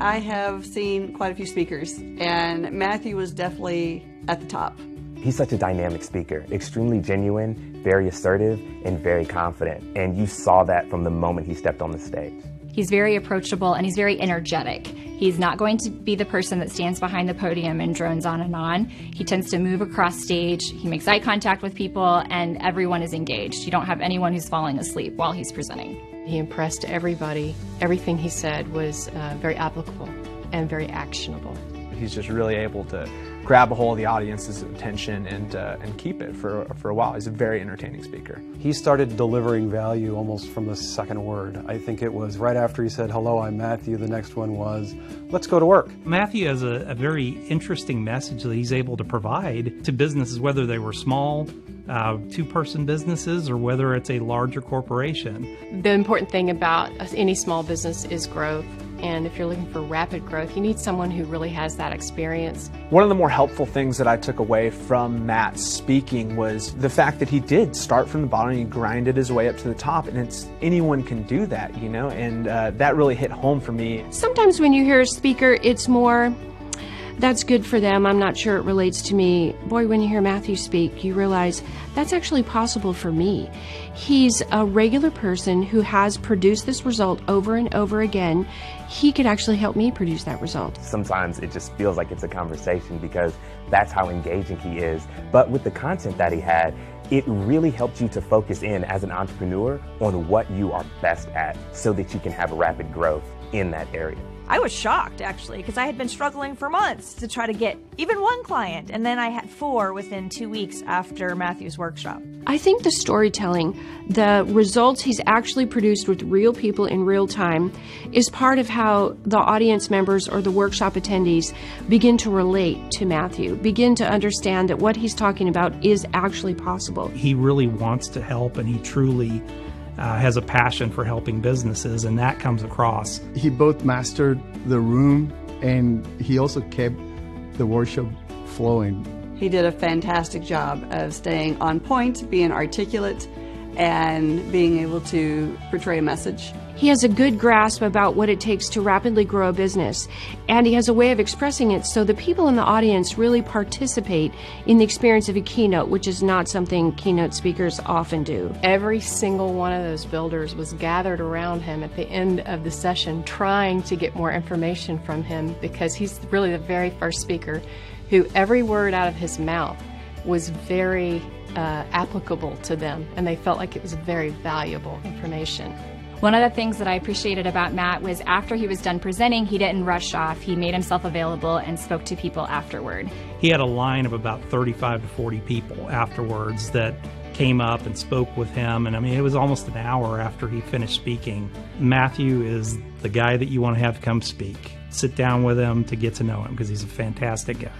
I have seen quite a few speakers, and Matthew was definitely at the top. He's such a dynamic speaker, extremely genuine, very assertive, and very confident. And you saw that from the moment he stepped on the stage. He's very approachable and he's very energetic. He's not going to be the person that stands behind the podium and drones on and on. He tends to move across stage, he makes eye contact with people, and everyone is engaged. You don't have anyone who's falling asleep while he's presenting. He impressed everybody. Everything he said was very applicable and very actionable. He's just really able to grab a hold of the audience's attention and keep it for a while. He's a very entertaining speaker. He started delivering value almost from the second word. I think it was right after he said, "Hello, I'm Matthew." The next one was, "Let's go to work." Matthew has a very interesting message that he's able to provide to businesses, whether they were small, two-person businesses, or whether it's a larger corporation. The important thing about any small business is growth. And if you're looking for rapid growth, you need someone who really has that experience. One of the more helpful things that I took away from Matt's speaking was the fact that he did start from the bottom and he grinded his way up to the top, and anyone can do that, you know, and that really hit home for me. Sometimes when you hear a speaker, it's more, that's good for them, I'm not sure it relates to me. Boy, when you hear Matthew speak, you realize that's actually possible for me. He's a regular person who has produced this result over and over again. He could actually help me produce that result. Sometimes it just feels like it's a conversation because that's how engaging he is. But with the content that he had, it really helped you to focus in as an entrepreneur on what you are best at so that you can have rapid growth in that area. I was shocked, actually, because I had been struggling for months to try to get even one client, and then I had 4 within 2 weeks after Matthew's workshop. I think the storytelling, the results he's actually produced with real people in real time, is part of how the audience members or the workshop attendees begin to relate to Matthew, begin to understand that what he's talking about is actually possible. He really wants to help, and he truly has a passion for helping businesses, and that comes across. He both mastered the room and he also kept the workshop flowing. He did a fantastic job of staying on point, being articulate, and being able to portray a message. He has a good grasp about what it takes to rapidly grow a business, and he has a way of expressing it so the people in the audience really participate in the experience of a keynote, which is not something keynote speakers often do. Every single one of those builders was gathered around him at the end of the session trying to get more information from him, because he's really the very first speaker who every word out of his mouth was very applicable to them, and they felt like it was very valuable information. One of the things that I appreciated about Matt was after he was done presenting, he didn't rush off. He made himself available and spoke to people afterward. He had a line of about 35 to 40 people afterwards that came up and spoke with him, and I mean, it was almost an hour after he finished speaking. Matthew is the guy that you want to have come speak. Sit down with him to get to know him because he's a fantastic guy.